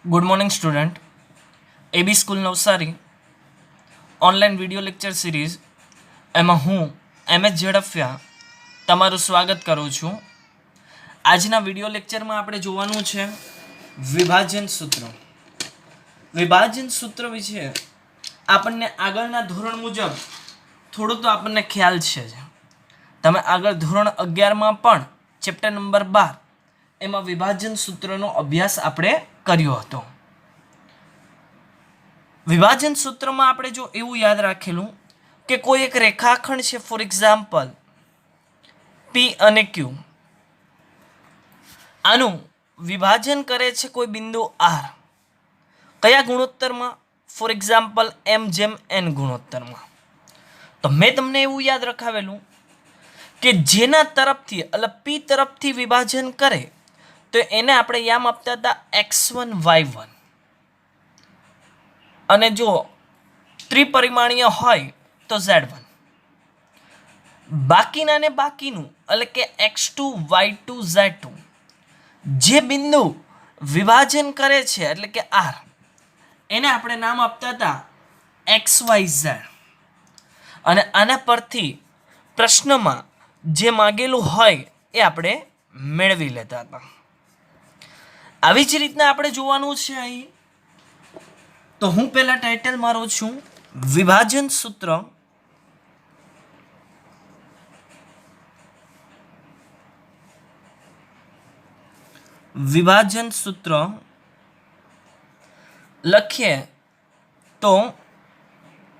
Good morning student. AB school Navsari online video lecture series એમાં હું એમ H Zadafia તમારું સ્વાગત કરું છું. આજના વિડીયો લેક્ચરમાં આપણે જોવાનું છે વિભાજન સૂત્ર. વિભાજન સૂત્ર વિશે આપણને આગળના ધોરણ મુજબ થોડું તો આપણને ખ્યાલ છે જ. તમે આગળ ધોરણ 11માં પણ ચેપ્ટર નંબર 12 એમાં વિભાજન સૂત્રનો અભ્યાસ આપણે કર્યો હતો. વિભાજન સૂત્રમાં આપણે જો એવું યાદ રાખેલું કે કોઈ એક રેખાખંડ છે, ફોર એક્ઝામ્પલ પી અને ક્યુ, આનું વિભાજન કરે છે કોઈ બિંદુ આર. કયા ગુણોત્તરમાં? ફોર એક્ઝામ્પલ એમ જેમ એન ગુણોત્તરમાં. તો મેં તમને એવું યાદ રખાવેલું કે જેના તરફથી એટલે પી તરફથી વિભાજન કરે તો એને આપણે યામ આપતા હતા x1 y1, અને જો ત્રિપરિમાણીય હોય તો z1. બાકીનાને બાકીનું એટલે કે x2 y2 z2 જે બિંદુ વિભાજન કરે છે એટલે કે r, એને આપણે નામ આપતા હતા xyz. અને આના પરથી પ્રશ્નમાં જે માગેલું હોય એ આપણે મેળવી લેતા હતા. આવી જ રીતના આપણે જોવાનું છે અહીં. તો હું પહેલા ટાઇટલ મારું છું વિભાજન સૂત્ર. વિભાજન સૂત્ર લખીએ તો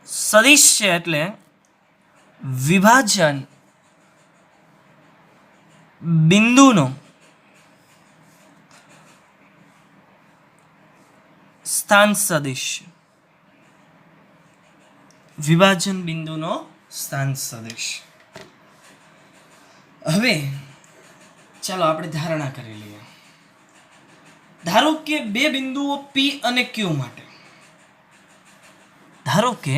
સદિશ છે એટલે વિભાજન બિંદુનો સ્થાન સદિશ. વિભાજન બિંદુનો સ્થાન સદિશ. હવે ચાલો આપણે ધારણા કરી લઈએ. ધારો કે બે બિંદુઓ પી અને ક્યુ માટે, ધારો કે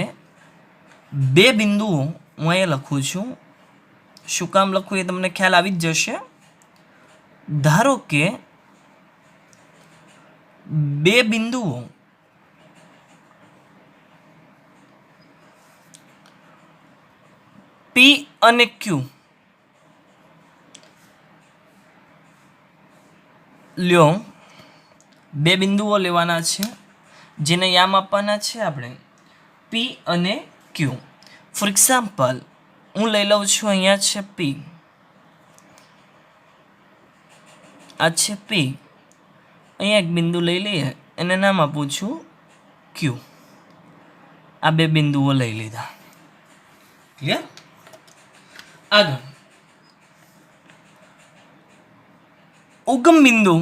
બે બિંદુઓ હું અહીંયા લખું છું. શું કામ લખું એ તમને ખ્યાલ આવી જ જશે. ધારો કે બે બિંદુઓ પી અને ક્યુ લ્યો. બે બિંદુઓ લેવાના છે જેને યામ આપવાના છે આપણે પી અને ક્યુ. ફોર એક્ઝામ્પલ હું લઈ લઉં છું, અહીંયા છે પી, આ છે પી. અહીંયા એક બિંદુ લઈ લઈએ, એને નામ આપું છું ક્યુ. આ બે બિંદુઓ લઈ લીધા. ક્લિયર? આગળ ઉગમ બિંદુ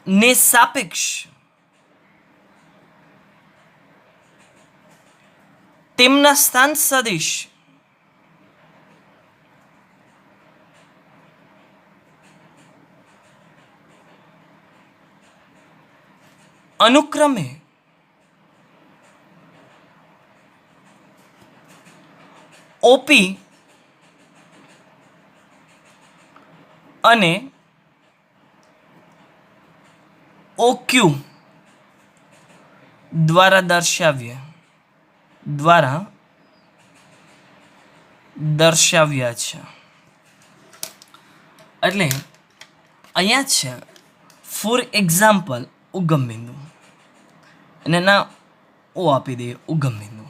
ને સાપેક્ષ તેમના સ્થાન સદિશ અનુક્રમે ઓપી અને ઓક્યુ દ્વારા દર્શાવ્યા છે. એટલે અહીંયા છે ફોર એક્ઝામ્પલ ઉગમ બિંદુ, એને ના ઓ આપી દઈએ ઉગમ બિંદુ.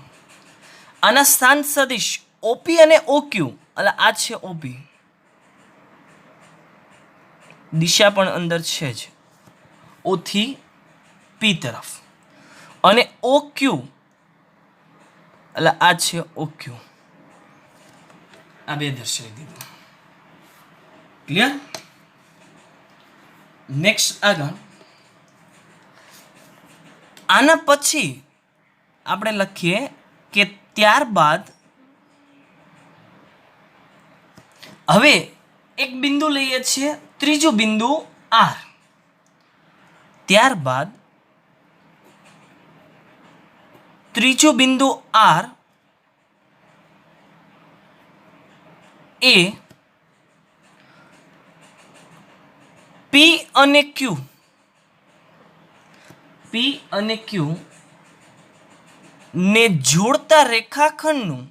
આના સ્થાન સદિશ ઓપી અને ઓક્યુ, એટલે આ છે ઓપી, દિશા પણ અંદર છે જ ઓ થી પી તરફ, અને ઓ ક્યુ એટલે આ છે ઓ ક્યુ. આ બે દર્શાવી દીધું. ક્લિયર? નેક્સ્ટ આગળ આના પછી આપણે લખીએ કે ત્યારબાદ હવે એક બિંદુ લઈએ છીએ, ત્રીજું બિંદુ આર. ત્યારબાદ ત્રીજું બિંદુ આર એ અને ક્યુ, પી અને ક્યુ ને જોડતા રેખાખંડનું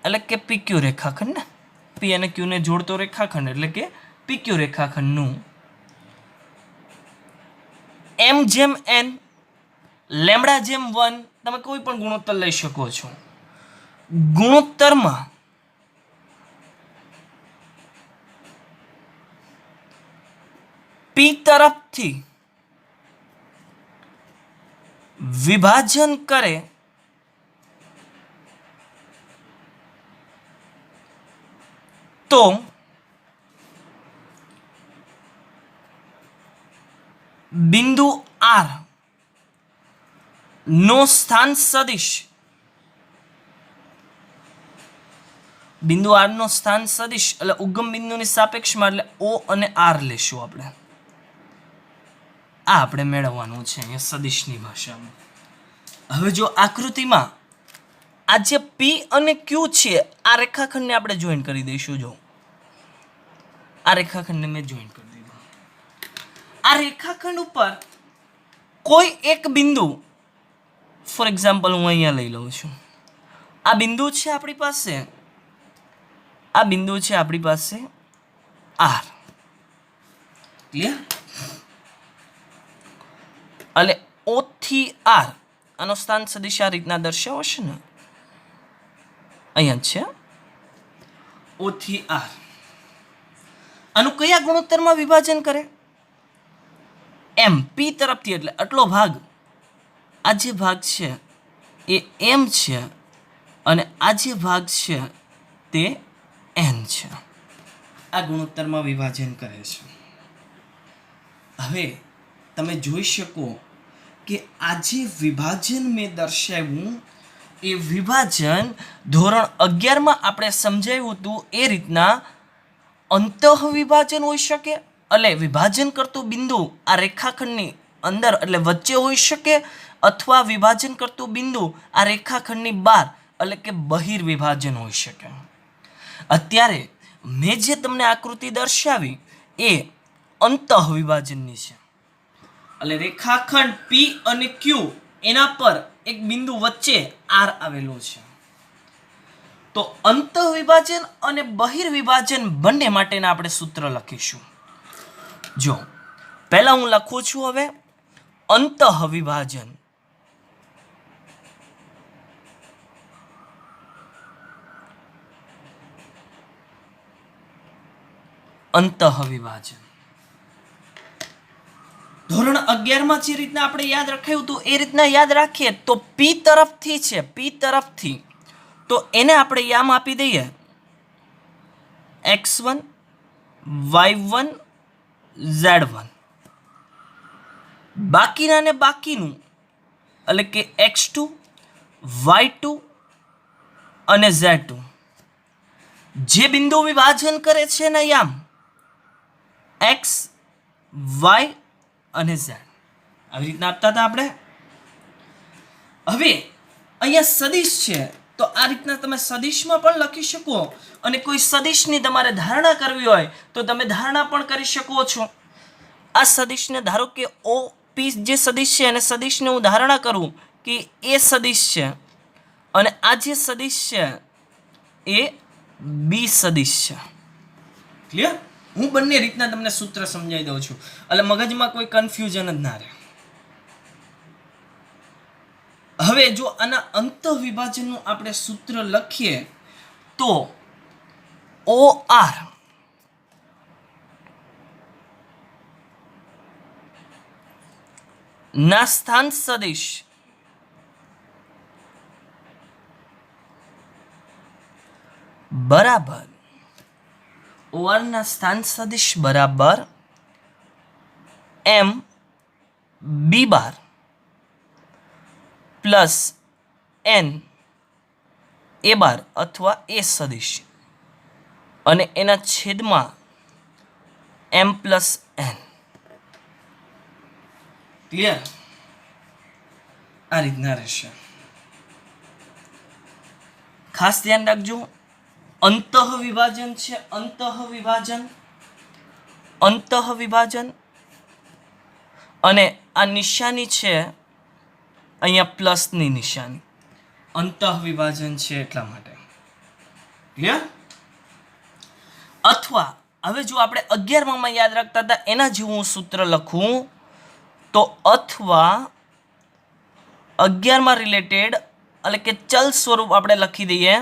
એટલે કે પીક્યુ રેખાખંડ ને, પી અને ક્યુ ને જોડતો રેખાખંડ એટલે કે પીક્યુ રેખાખંડનું એમ જેમ એન, લેમડા જેમ 1, તમે કોઈ પણ ગુણોત્તર લઈ શકો છો. ગુણોત્તરમાં પી તરફથી વિભાજન કરે તો બિંદુ આર નો સ્થાન સદિશ, બિંદુ આર નો સ્થાન સદિશ એટલે ઉગમ બિંદુની સાપેક્ષમાં, એટલે ઓ અને આર લેશું આપણે. આ આપણે મેળવવાનું છે અહીંયા સદિશની ભાષામાં. હવે જો આકૃતિમાં આ જે પી અને ક્યુ છે આ રેખાખંડને આપણે જોઈન કરી દઈશું. જો આ રેખાખંડને મેં જોઈન કરી દીધું. આ રેખાખંડ ઉપર કોઈ એક બિંદુ, ફોર એક્ઝામ્પલ હું અહીંયા લઈ લઉં છું, આ બિંદુ છે આપણી પાસે, આ બિંદુ છે આપણી પાસે આર. ક્લિયર? એટલે ઓ થી આર આનો સ્થાન સદિશ આ રીતના દર્શાવશે ને, અહીંયા છે ઓ થી આર. આનું કયા ગુણોત્તરમાં વિભાજન કરે? એમ, પી તરફથી, એટલે આટલો ભાગ, આ જે ભાગ છે એ એમ છે અને આ જે ભાગ છે તે એન છે. આ ગુણોત્તરમાં વિભાજન કરે છે. હવે તમે જોઈ શકો કે આ જે વિભાજન મેં દર્શાવ્યું એ વિભાજન ધોરણ 11માં આપણે સમજાવ્યું હતું એ રીતના અંતઃ વિભાજન હોઈ શકે, એટલે વિભાજન કરતું બિંદુ આ રેખાખંડની અંદર એટલે વચ્ચે હોઈ શકે, અથવા વિભાજન કરતું બિંદુ આ રેખાખંડની બહાર એટલે કે બહિર્વિભાજન હોઈ શકે. અત્યારે મેં જે તમને આકૃતિ દર્શાવી એ અંતઃ વિભાજનની છે. એટલે રેખાખંડ પી અને ક્યુ એના પર એક બિંદુ વચ્ચે આર આવેલો છે. તો અંતઃ વિભાજન અને બહિર્વિભાજન બંને માટેના આપણે સૂત્ર લખીશું. જો પહેલા હું લખું છું હવે અંતઃ વિભાજન. અંતઃ વિભાજન ધોરણ 11માં જે રીતના આપણે યાદ રાખ્યું હતું એ રીતના યાદ રાખીએ તો પી તરફથી છે, પી તરફથી, તો એને આપણે યામ આપી દઈએ x1 y1 z1. બાકીના ને બાકીનું એટલે કે x2 y2 અને z2 જે બિંદુ વિભાજન કરે છે ને યામ x y અને z આવી રીતના આપતા હતા આપણે. હવે અહીંયા સદિશ છે તો આ રીતના તમે સદિશમાં પણ લખી શકો, અને કોઈ સદિશની તમારે ધારણા કરવી હોય તો તમે ધારણા પણ કરી શકો છો. આ સદિશને ધારો કે ઓ પી જે સદિશ છે અને સદિશને હું ધારણા કરું કે એ સદિશ છે અને આ જે સદિશ છે એ બી સદિશ છે. ક્લિયર? હું બંને રીતના તમને સૂત્ર સમજાવી દઉં છું એટલે મગજમાં કોઈ કન્ફ્યુઝન જ ના રહે. હવે જો આના અંતઃ વિભાજનનું આપણે સૂત્ર લખીએ તો ઓ આર ના સ્થાન સદિશ બરાબર ઓઆર ના સ્થાન સદિશ બરાબર એમ બી બાર પ્લસ એન એ બાર અથવા એ સદિશ અને એના છેદમાં એમ પ્લસ એન. ક્લિયર? આ રીતના રહેશે. ખાસ ધ્યાન રાખજો, અંતઃવિભાજન છે, અંતઃવિભાજન અને આ નિશાની છે અહીંયા પ્લસની નિશાની, અંતઃવિભાજન છે એટલા માટે. ક્લિયર? અથવા હવે જો આપણે 11માં યાદ રાખતા હતા એના જેવું હું સૂત્ર લખું તો અથવા 11માં રિલેટેડ એટલે કે ચલ સ્વરૂપ આપણે લખી દઈએ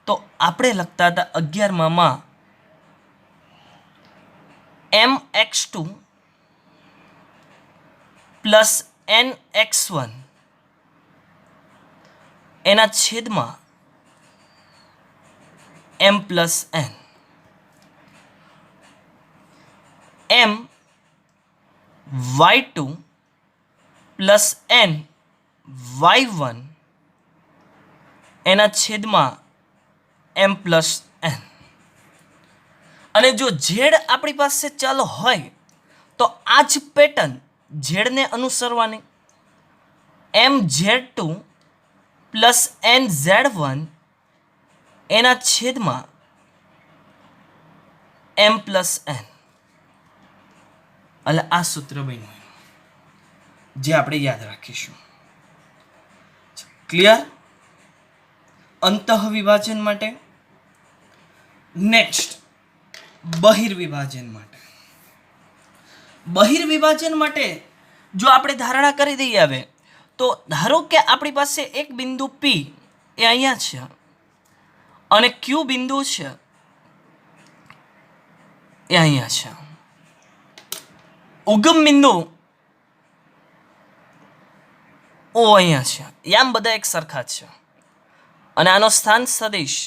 તો આપણે લખતા હતા 11માં mx2 પ્લસ nx1 એના છેદમાં m plus n, m y2 plus n y1 એના છેદમાં m પ્લસ n. અને જો ઝેડ આપણી પાસે ચલ હોય તો આ જ પેટર્ન ઝેડને અનુસરવાની, mz2 પ્લસ nz1 એના છેદમાં m પ્લસ n. એટલે આ સૂત્ર બન્યું જે આપણે યાદ રાખીશું. ક્લિયર? અંતઃવિભાજન માટે. નેક્સ્ટ બહિર્વિભાજન માટે. બહિર્વિભાજન માટે જો આપણે ધારણા કરી દઈએ હવે તો ધારો કે આપણી પાસે એક બિંદુ P એ અહીંયા છે અને Q બિંદુ છે એ અહીંયા છે. ઉગમ બિંદુ O અહીંયા છે. આમ બધા એક સરખા જ છે અને આનો સ્થાન સદિશ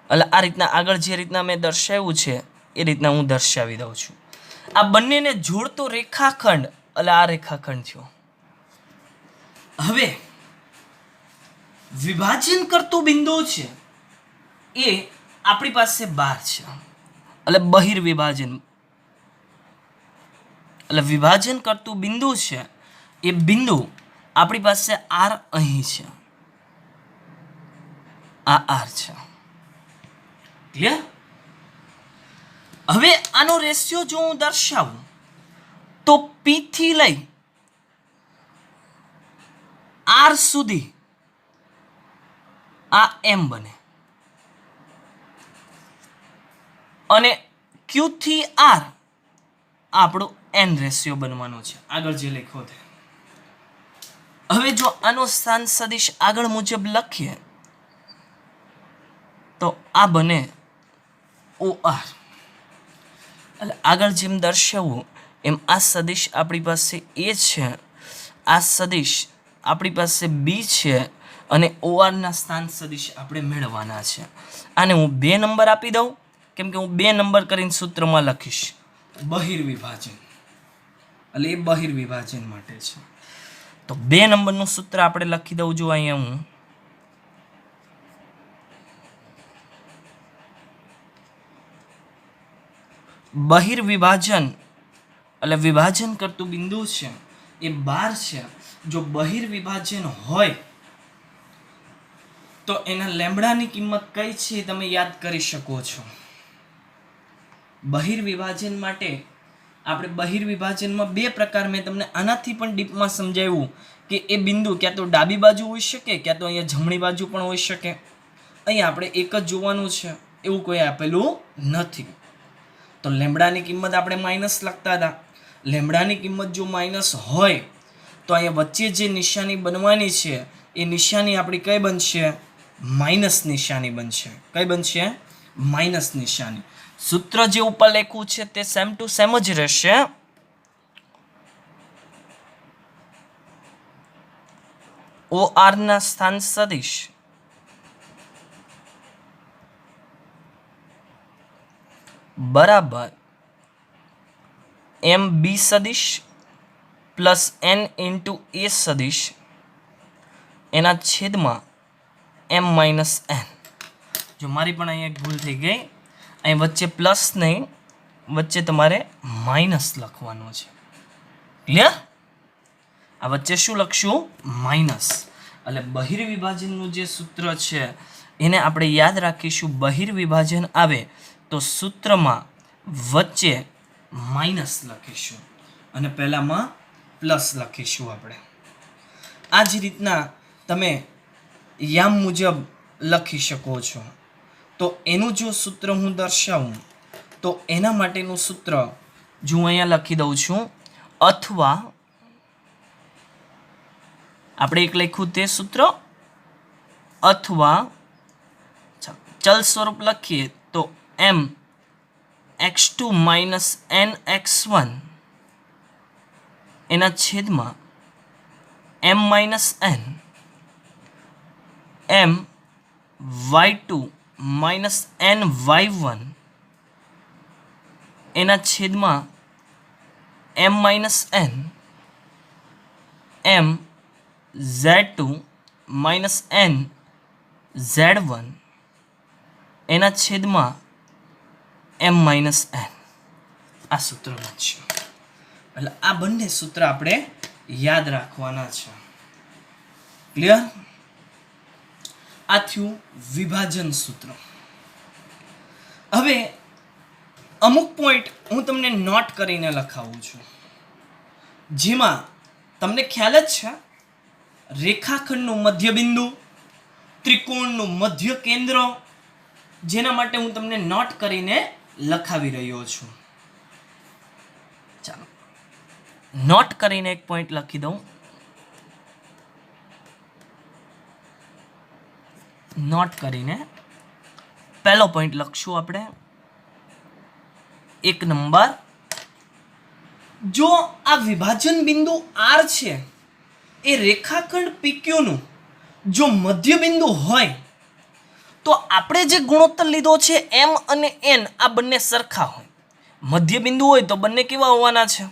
એટલે આ રીતના આગળ જે રીતના મેં દર્શાવ્યું છે એ રીતના હું દર્શાવી દઉં છું. આ બંનેને જોડતો રેખાખંડ એટલે આ રેખાખંડ થયો. હવે વિભાજન કરતું બિંદુ છે એ આપણી પાસે 12 છે એટલે બહિર્વિભાજન એટલે વિભાજન કરતું બિંદુ છે એ બિંદુ આપણી પાસે R અહીં છે, આ R છે. ક્લિયર? હવે આનો રેશિયો જો હું દર્શાવું તો P થી લઈ R સુધી આ M બને અને Q થી R આપણો N રેશિયો બનવાનો છે આગળ જે લખ્યો છે. હવે જો આનો સ્થાન સદિશ આગળ મુજબ લખીએ તો આ બને OR. એટલે આગળ જેમ દર્શાવવું એમ આ સદિશ આપણી પાસે A છે, આ સદિશ આપણી પાસે B છે અને ORના સ્થાન સદિશ આપણે મેળવવાના છે. આને હું 2 નંબર આપી દઉં કેમ કે હું 2 નંબર કરીને સૂત્રમાં લખીશ બહિર્વિભાજન એટલે એ બહિર્વિભાજન માટે છે. તો 2 નંબરનું સૂત્ર આપણે લખી દઉં જો અહીંયા હું બહિર્વિભાજન એટલે વિભાજન કરતું બિંદુ છે એ 12 છે. જો બહિર્વિભાજન હોય તો એના લેમ્બડાની કિંમત કઈ છે તમે યાદ કરી શકો છો. બહિર્વિભાજન માટે આપણે બહિર્વિભાજનમાં 2 પ્રકાર મેં તમને આનાથી પણ ડીપમાં સમજાવ્યું કે એ બિંદુ ક્યાં તો ડાબી બાજુ હોઈ શકે ક્યાં તો અહીંયા જમણી બાજુ પણ હોઈ શકે. અહીંયા આપણે એક જ જોવાનું છે એવું કોઈ આપેલું નથી. તો લેમ્બડાની કિંમત આપણે માઇનસ લખતા હતા. લેમ્બડાની કિંમત જો માઇનસ હોય તો અહીંયા વચ્ચે જે નિશાની બનવાની છે એ નિશાની આપણી કઈ બનશે? માઇનસ નિશાની બનશે. કઈ બનશે? માઇનસ નિશાની. સૂત્ર જે ઉપર લખ્યું છે તે સેમ ટુ સેમ જ રહેશે. OR ના સ્થાન સદિશ બરાબર MB સદિશ પ્લસ N ઇન્ટુ A સદિશ એના છેદમાં M માઇનસ N. જો મારી પણ અહીંયા એક ભૂલ થઈ ગઈ, અહીં વચ્ચે પ્લસ નહીં વચ્ચે તમારે માઇનસ લખવાનો છે. ક્લિયર? આ વચ્ચે શું લખશું? માઇનસ. એટલે બહિર્વિભાજનનું જે સૂત્ર છે એને આપણે યાદ રાખીશું. બહિર્વિભાજન આવે તો સૂત્રમાં વચ્ચે માઇનસ લખીશું અને પહેલામાં પ્લસ લખીશું આપણે. આ જ રીતના તમે યામ મુજબ લખી શકો છો. તો એનું જો સૂત્ર હું દર્શાવું તો એના માટેનું સૂત્ર જો હું અહીંયા લખી દઉં છું, અથવા આપણે એક લખ્યું તે સૂત્ર, અથવા ચલ સ્વરૂપ લખીએ તો m x2 minus n x1 એના છેદમાં m minus n m y2 minus n y1 એના છેદમાં m minus n m z2 minus n z1 એના છેદમાં m માઇનસ n. આ સૂત્ર બનશે. એટલે આ બંને સૂત્ર આપણે યાદ રાખવાના છે. ક્લિયર? આ થયું વિભાજન સૂત્ર. હવે અમુક પોઈન્ટ હું તમને નોટ કરીને લખાવું છું, જેમાં તમને ખ્યાલ જ છે રેખાખંડનું મધ્યબિંદુ, ત્રિકોણનું મધ્ય કેન્દ્ર, જેના માટે હું તમને નોટ કરીને લખાવી રહ્યો છું. ચાલો નોટ કરીને એક પોઈન્ટ લખી દઉં. નોટ કરીને પહેલો પોઈન્ટ લખશું આપણે. 1 નંબર, જો આ વિભાજન બિંદુ R છે એ રેખાખંડ PQ નું જો મધ્ય બિંદુ હોય તો આપણે જે ગુણોત્તર લીધો છે m અને n આ બંને સરખા હોય. મધ્ય બિંદુ હોય તો બંને કેવા હોવાના છે?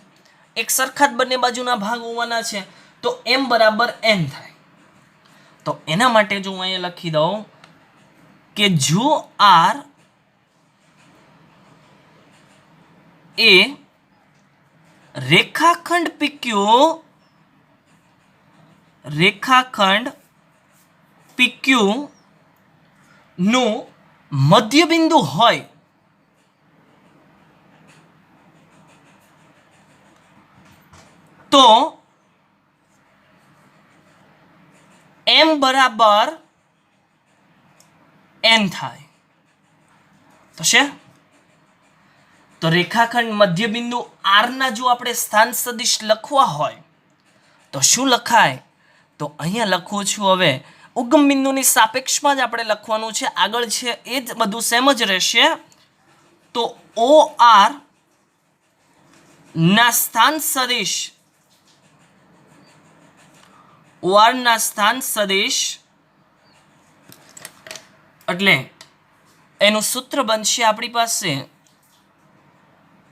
એક સરખા જ બંને બાજુના ભાગ હોવાના છે. તો m બરાબર n થાય. તો એના માટે જો હું અહીંયા લખી દઉં કે જો R એ રેખાખંડ PQ નું મધ્ય બિંદુ હોય તો m બરાબર n થાય. થશે? તો રેખાખંડ મધ્યબિંદુ R ના જો આપણે સ્થાન સદિશ લખવા હોય તો શું લખાય? તો અહીંયા લખું છું. હવે ઉગમ બિંદુની સાપેક્ષમાં જ આપણે લખવાનું છે. આગળ છે એ જ બધું સેમ જ રહેશે. તો OR ના સ્થાન સદિશ, OR ના સ્થાન સદિશ એટલે એનું સૂત્ર બનશે આપણી પાસે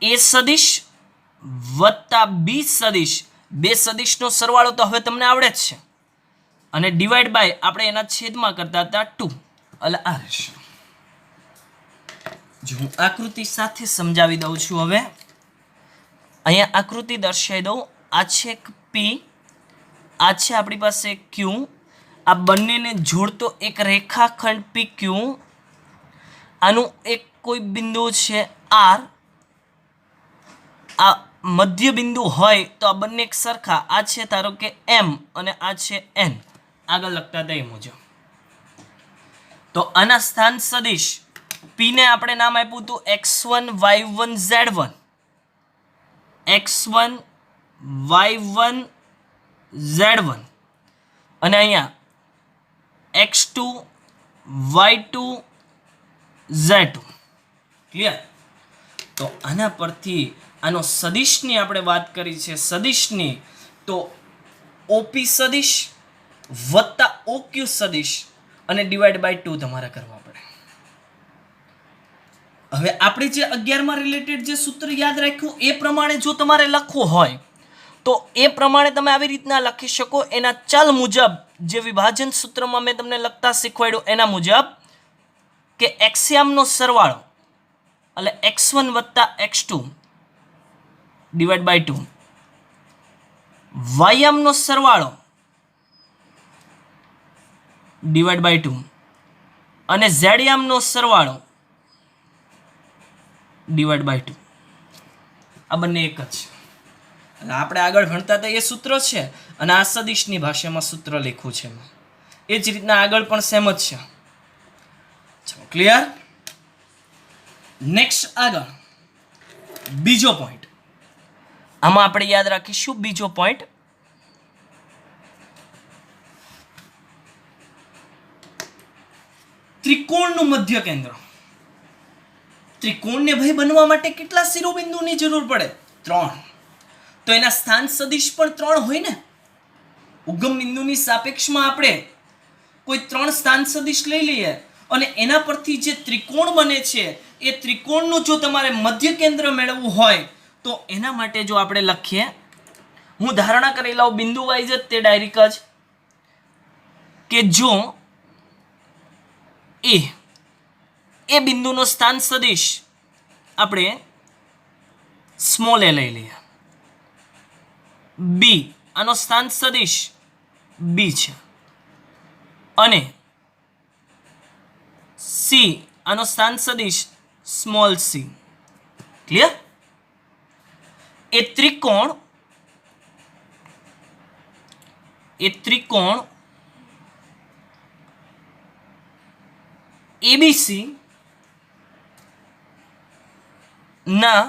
A સદિશ વત્તા B સદિશ. બે સદિશનો સરવાળો તો હવે તમને આવડે જ છે, અને ડિવાઈડ બાય આપણે એના છેદમાં કરતા હતા 2. એટલે આ રહેશે. જો હું આકૃતિ સાથે સમજાવી દઉં છું. હવે અહીંયા આકૃતિ દર્શાવી દઉં. આ છે P, આ છે આપણી પાસે Q. આ બંનેને જોડતો એક રેખાખંડ PQ. આનું એક કોઈ બિંદુ છે R. આ મધ્ય બિંદુ હોય તો આ બંને એક સરખા. આ છે ધારો કે M અને આ છે N. આગળ લખતા હતા એ મુજબ. તો આના સ્થાન સદિશ P ને આપણે નામ આપ્યું હતું x1 y1 z1. x1 y1 z1 અને અહીંયા x2 y2 z2. ક્લિયર? તો આના પરથી આનો સદિશની આપણે વાત કરી છે. સદિશની તો OP સદિશ વત્તા OQ સદિશ અને ડિવાઈડ બાય 2 તમારે કરવા પડે. હવે આપણે જે 11માં રિલેટેડ જે સૂત્ર યાદ રાખ્યું એ પ્રમાણે જો તમારે લખવું હોય તો એ પ્રમાણે તમે આવી રીતના લખી શકો. એના ચલ મુજબ જે વિભાજન સૂત્રમાં મેં તમને લખતા શીખવાડ્યું એના મુજબ કે એક્સયામનો સરવાળો એટલે x1 વત્તા x2 ડિવાઈડ બાય 2, વાયામનો સરવાળો ડિવાઈડ બાય 2 અને ઝેડ યામનો સરવાળો ડિવાઈડ બાય 2. આ બંને એક જ છે. એટલે આપણે આગળ ભણતા હતા એ સૂત્ર છે અને આ સદિશની ભાષામાં સૂત્ર લખ્યું છે. એ જ રીતના આગળ પણ સેમ જ છે. ચલો ક્લિયર. નેક્સ્ટ આગળ બીજો પોઈન્ટ. આમાં આપણે યાદ રાખીશું બીજો પોઈન્ટ. ત્રિકોણનું મધ્ય કેન્દ્ર. ત્રિકોણને ભાઈ બનવા માટે કેટલા શિરોબિંદુની જરૂર પડે? 3. તો એના સ્થાન સદિશ પણ 3 હોય ને. ઉગમ બિંદુની સાપેક્ષમાં આપણે કોઈ 3 સ્થાન સદિશ લઈ લઈએ અને એના પરથી જે ત્રિકોણ બને છે એ ત્રિકોણનું જો તમારે મધ્ય કેન્દ્ર મેળવવું હોય તો એના માટે જો આપણે લખીએ, હું ધારણા કરી લઉં બિંદુ વાઇઝ જ તે ડાયરેક્ટ જ કે જો એ બિંદુનો સ્થાન સદિશ આપણે સ્મોલ એ લઈ લઈએ, બી આનો સ્થાન સદિશ બી છે અને સી આનો સ્થાન સદિશ સ્મોલ સી. ક્લિયર. એ ત્રિકોણ એબીસી ના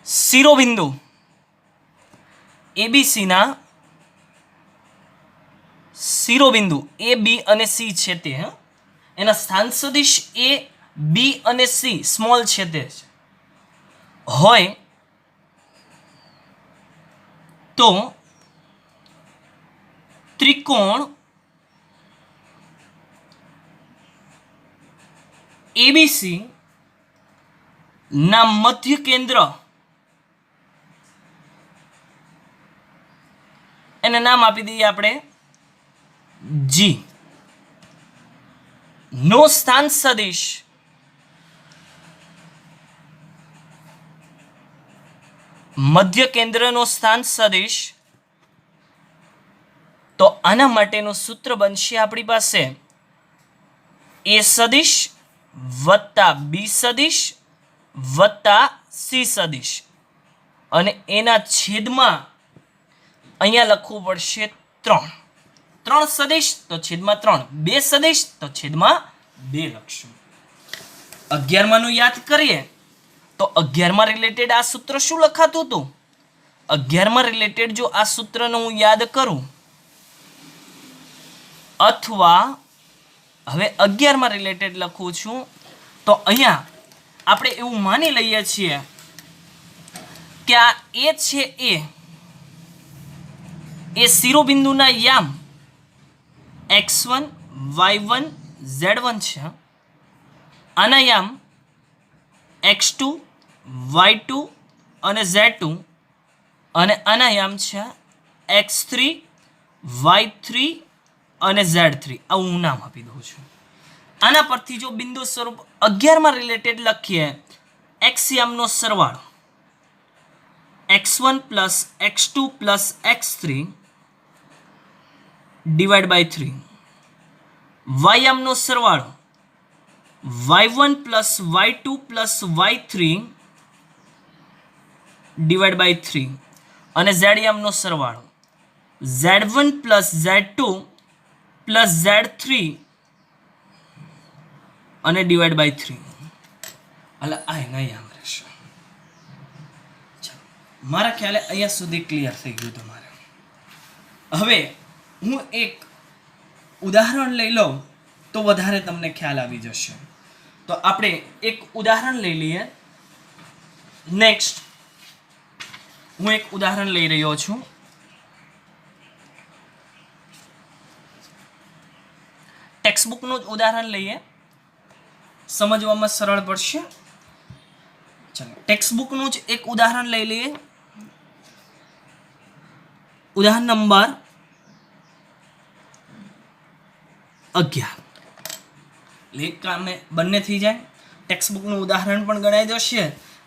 શિરોબિંદુ એ બી અને સી છે તે એના સ્થાન સદિશ એ બી અને સી સ્મોલ છે તે હોય તો ત્રિકોણ એબીસી ના મધ્ય કેન્દ્ર એને નામ આપી દઈએ આપણે જી નો સ્થાન સદિશ મધ્ય કેન્દ્રનો સ્થાન સદિશ. તો આના માટેનું સૂત્ર બનશે આપણી પાસે એ સદિશ વત્તા બી સદિશ વત્તા સી સદિશ અને એના છેદમાં અહીંયા લખવું પડશે 3. 3 સદિશ તો છેદમાં 3, 2 સદિશ તો છેદમાં 2 લખશું. 11માનું યાદ કરીએ તો 11માં રિલેટેડ આ સૂત્ર શું લખાતું હતું? 11માં રિલેટેડ જો આ સૂત્રને હું યાદ કરું અથવા હવે 11માં રિલેટેડ લખું છું તો અહીંયા આપણે એવું માની લઈએ છીએ કે આ એ છે એ શિરોબિંદુના યામ x1 y1 z1 છે. આના યામ x2 y2 અને z2 અને આના યામ છે x3 y3 અને z3. આવું હું નામ આપી દઉં છું. આના પરથી જો બિંદુ સ્વરૂપ 11માં રિલેટેડ લખીએ x યામનો સરવાળો x1 plus x2 plus x3 divide by 3, y યામનો સરવાળો y1 plus y2 plus y3 divide by 3 અને z યામનો સરવાળો z1 plus z2 plus z3 અને ડિવાઈડ બાય 3. એટલે આ એના યામ રહેશે. મારા ખ્યાલે અહીંયા સુધી ક્લિયર થઈ ગયું તમારે. હવે હું એક ઉદાહરણ લઈ લઉં તો વધારે તમને ખ્યાલ આવી જશે. તો આપણે એક ઉદાહરણ લઈ લઈએ. નેક્સ્ટ હું એક ઉદાહરણ લઈ રહ્યો છું. ટેક્સ્ટબુકનું જ ઉદાહરણ લઈએ, સમજવામાં સરળ પડશે. ચાલો ટેક્સ્ટબુકનું જ એક ઉદાહરણ લઈ લઈએ. ઉદાહરણ નંબર 11. એક કામે બંને થઈ જાય. ટેક્સ્ટબુકનું ઉદાહરણ પણ ગણાઈ જશે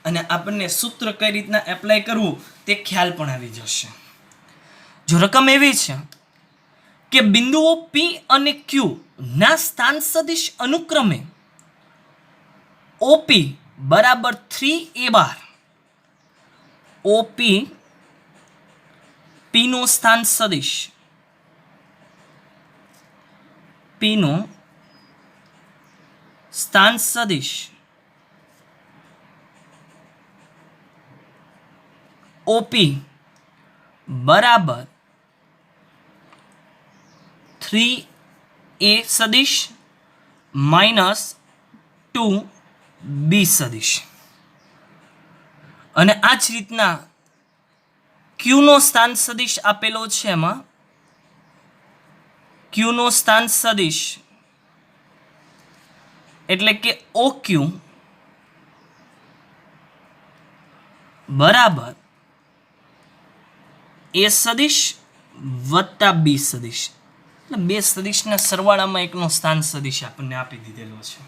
અને આપણને સૂત્ર કઈ રીતના એપ્લાય કરવું તે ખ્યાલ પણ આવી જશે. જો રકમ એવી છે કે બિંદુઓ પી અને ક્યુ ના સ્થાન સદિશ અનુક્રમે ઓપી બરાબર 3a બાર, ઓપી પી નો સ્થાન સદિશ, પી નો સ્થાન સદિશ ઓપી બરાબર 3a સદિશ માઇનસ 2b સદિશ. અને આ જ રીતના ક્યુ નો સ્થાન સદિશ આપેલો છે, એમાં ક્યુ નો સ્થાન સદિશ એટલે કે ઓ ક્યુ બરાબર એ સદિશ વત્તા બી સદિશ, એટલે બે સદિશના સરવાળામાં એકનો સ્થાન સદિશ આપણને આપી દીધેલો છે.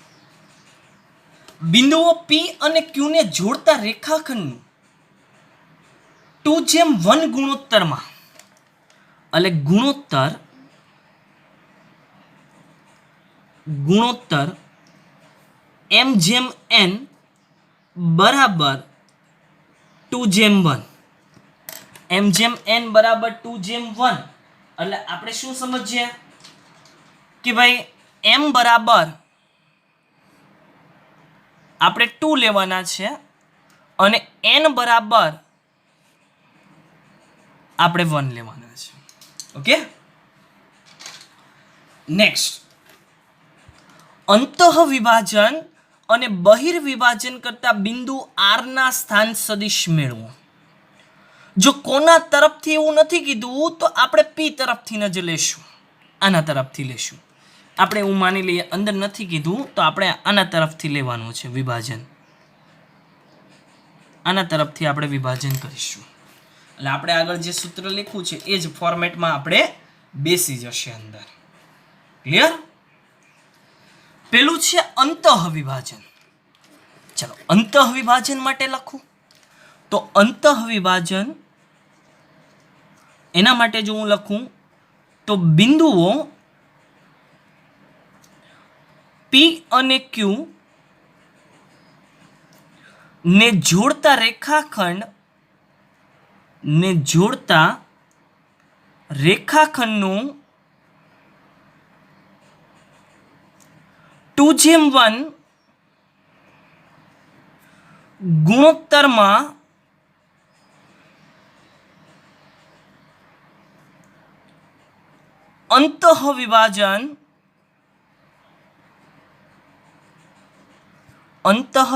બિંદુઓ પી અને ક્યુ ને જોડતા રેખાખંડનું 2:1 ગુણોત્તરમાં, એટલે ગુણોત્તર m/n બરાબર 2:1, m/n બરાબર 2:1. એટલે આપણે શું સમજીએ કે ભાઈ m બરાબર આપણે 2 લેવાના છે અને n બરાબર આપણે 1 લેવાના છે. ઓકે, નેક્સ્ટ, અંતઃ વિભાજન અને બહિર્વિભાજન કરતા બિંદુ આર ના સ્થાન સદિશ મેળવો. જો કોના તરફથી એવું નથી કીધું તો આપણે પી તરફથી જ લેશું, આના તરફથી લેશું. આપણે એવું માની લઈએ અંદર નથી કીધું તો આપણે આના તરફથી લેવાનું છે વિભાજન, આના તરફથી આપણે વિભાજન કરીશું. એટલે આપણે આગળ જે સૂત્ર લખ્યું છે એ જ ફોર્મેટમાં આપણે બેસી જશે અંદર. ક્લિયર? પેલું છે અંતઃ વિભાજન. ચલો અંતઃ વિભાજન માટે લખું તો અંતઃ વિભાજન એના માટે જો હું લખું તો બિંદુઓ પી અને ક્યુ ને જોડતા રેખાખંડનું 2:1 ગુણોત્તરમાં અંતઃ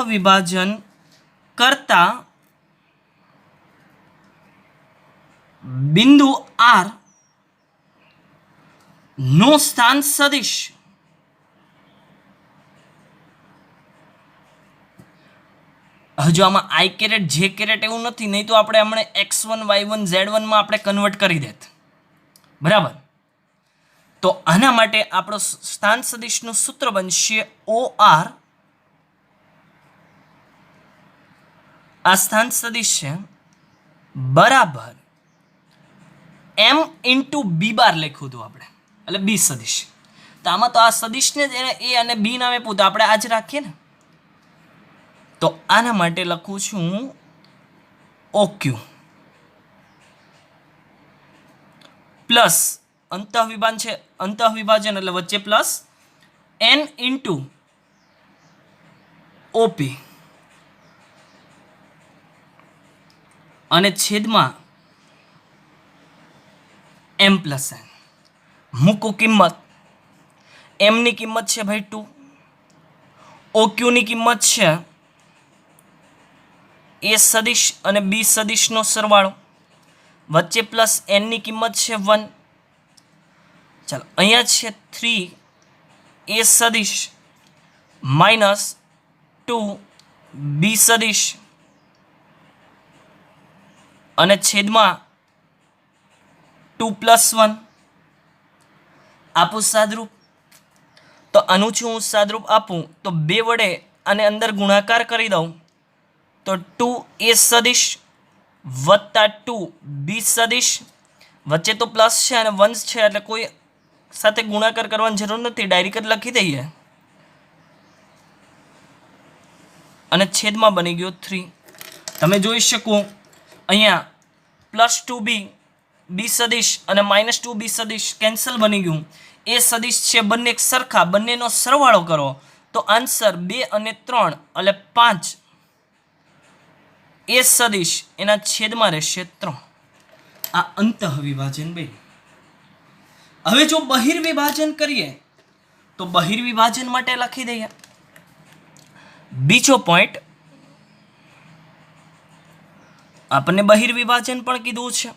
વિભાજન કરતા બિંદુ આર નો સ્થાન સદિશ હજુ આમાં આઈ કેરેટ જે કેરેટ એવું નથી, નહીં તો આપણે હમણાં x1 y1 z1 માં આપણે કન્વર્ટ કરી દેત. બરાબર? તો આના માટે આપણો સ્થાન સદિશનું સૂત્ર બનશે OR, આ સ્થાન સદિશ છે બરાબર m ઇન્ટુ બી બાર લખ્યું હતું આપણે, એટલે બી સદિશ. તો આમાં તો આ સદિશને જ એને એ અને બી નામે પૂછો, આપણે આ જ રાખીએ ને. તો આના માટે લખું છું OQ પ્લસ અંતઃવિભાજન એટલે વચ્ચે પ્લસ n ઇન્ટુ OP અને છેદમાં m પ્લસ n. મૂકો કિંમત, m ની કિંમત છે ભાઈ 2, OQ ની કિંમત છે એ સદિશ અને બી સદિશનો સરવાળો, વચ્ચે પ્લસ n ની કિંમત છે 1. ચાલો અહીંયા છે 3 એ સદિશ માઇનસ 2 બી સદિશ અને છેદમાં 2 + 1. આપું સાદરૂપ તો આનું છું હું સાદરૂપ આપું તો 2 વડે અને અંદર ગુણાકાર કરી દઉં તો 2 એ સદિશ વત્તા 2 બી સદિશ, વચ્ચે તો પ્લસ છે અને 1 છે એટલે કોઈ સાથે ગુણાકાર કરવાની જરૂર નથી, ડાયરેક્ટ જ લખી દઈએ અને છેદમાં બની ગયો 3. તમે જોઈ શકો અહીંયા +2b બી સદિશ અને -2b સદિશ કેન્સલ બની ગયું. એ સદિશ છે બંને એક સરખા, બંનેનો સરવાળો કરો તો આન્સર 2 અને 3 એટલે 5. એ સદિશ એના છેદમાં રહેશે 3. આ અંતઃવિભાજન બે. હવે જો બહિર્વિભાજન કરીએ તો બહિર્વિભાજન માટે લખી દઈએ બીજો પોઈન્ટ. આપણને બહિર્વિભાજન પણ કીધું છે.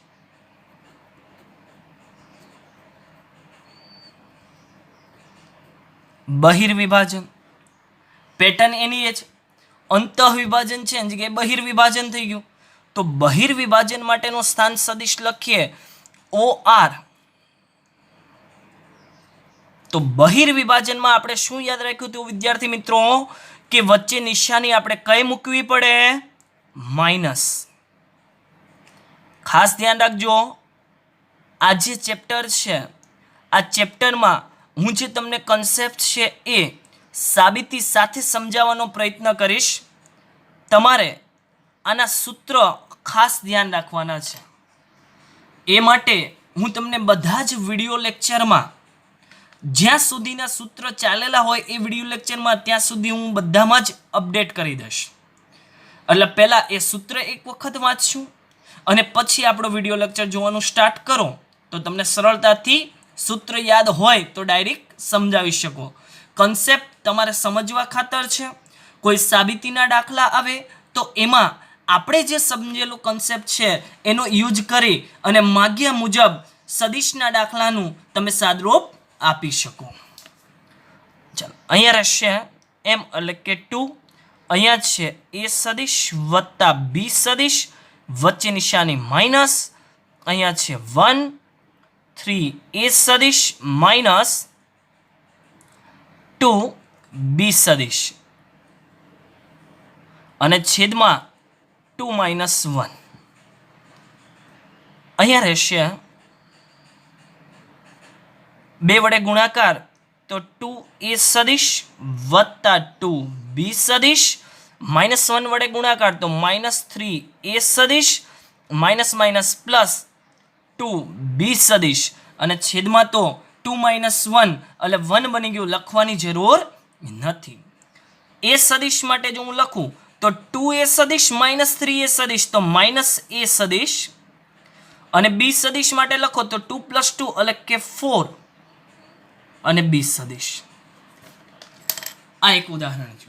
બહિર્વિભાજન પેટર્ન એની એ જ, અંતઃવિભાજન છે એની જગ્યાએ બહિર્વિભાજન થઈ ગયું. તો બહિર્વિભાજન માટેનું સ્થાન સદિશ લખીએ OR. તો બહિર્વિભાજનમાં આપણે શું યાદ રાખ્યું હતું વિદ્યાર્થી મિત્રો કે વચ્ચે નિશાની આપણે કઈ મૂકવી પડે? માઇનસ. ખાસ ધ્યાન રાખજો, આ જે ચેપ્ટર છે આ ચેપ્ટરમાં હું જે તમને કન્સેપ્ટ છે એ સાબિતી સાથે સમજાવવાનો પ્રયત્ન કરીશ. તમારે આના સૂત્ર ખાસ ધ્યાન રાખવાના છે. એ માટે હું તમને બધા જ વિડીયો લેક્ચરમાં જ્યાં સુધીના સૂત્ર ચાલેલા હોય એ વિડીયો લેક્ચરમાં ત્યાં સુધી હું બધામાં જ અપડેટ કરી દઈશ. એટલે પહેલાં એ સૂત્ર એક વખત વાંચશું અને પછી આપણો વિડીયો લેક્ચર જોવાનું સ્ટાર્ટ કરો તો તમને સરળતાથી સૂત્ર યાદ હોય તો ડાયરેક્ટ સમજાવી શકો. કન્સેપ્ટ તમારે સમજવા ખાતર છે. કોઈ સાબિતીના દાખલા આવે તો એમાં આપણે જે સમજેલું કન્સેપ્ટ છે એનો યુઝ કરી અને માગ્યા મુજબ સદિશના દાખલાનું તમે સાદરૂપ આપી શકો. ચાલો, અહીંયા રહેશે m એટલે કે 2. અહીંયા છે a સદિશ વત્તા b સદિશ, વચ્ચે નિશાની માઇનસ. અહીંયા છે 1 3 a સદિશ માઇનસ 2 b સદિશ અને છેદમાં 2 - 1. અહીંયા રહેશે 2 વડે ગુણાકાર તો 2a સદિશ વત્તા 2b સદિશ, -1 વડે ગુણાકાર તો -3a સદિશ માઇનસ માઇનસ પ્લસ 2b સદિશ અને છેદમાં તો 2 - 1 એટલે 1 બની ગયું, લખવાની જરૂર નથી. એ સદિશ માટે જો હું લખું તો 2a સદિશ -3a સદિશ તો -a સદિશ અને b સદિશ માટે લખો તો 2 + 2 એટલે કે 4 અને b સદિશ. આ એક ઉદાહરણ છે.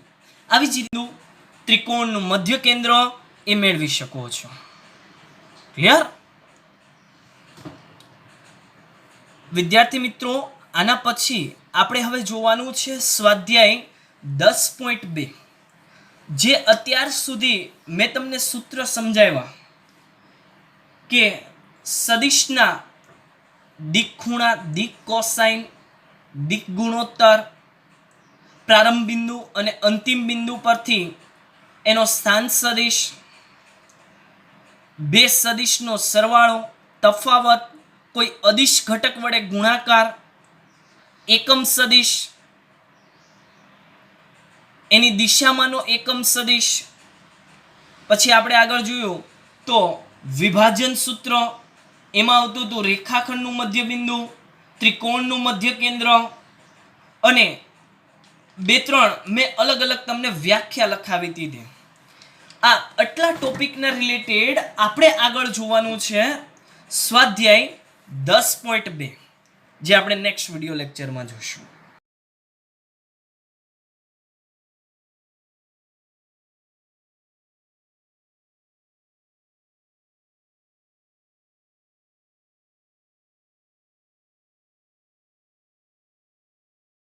આવી જ રીતનું ત્રિકોણનું મધ્ય કેન્દ્ર એ મેળવી શકો છો. ક્લિયર? વિદ્યાર્થી મિત્રો, આના પછી આપણે હવે જોવાનું છે સ્વાધ્યાય 10.2. જે અત્યાર સુધી મેં તમને સૂત્ર સમજાવ્યા કે સદિશના દિક ખૂણા, દિક કોસાઇન, દિક ગુણોત્તર, પ્રારંભ બિંદુ અને અંતિમ બિંદુ પરથી એનો સ્થાન સદિશ, બે સદિશનો સરવાળો, તફાવત, કોઈ અદિશ ઘટક વડે ગુણાકાર, એકમ સદિશ, એની દિશામાંનો એકમ સદિશ. પછી આપણે આગળ જોયું તો વિભાજન સૂત્ર, એમાં આવતું હતું રેખાખંડનું મધ્ય બિંદુ, ત્રિકોણનું મધ્ય કેન્દ્ર અને 2-3 મેં અલગ અલગ તમને વ્યાખ્યા લખાવી દીધી. આ આટલા ટોપિકના રિલેટેડ આપણે આગળ જોવાનું છે સ્વાધ્યાય 10.2, જે આપણે નેક્સ્ટ વિડીયો લેક્ચરમાં જોઈશું.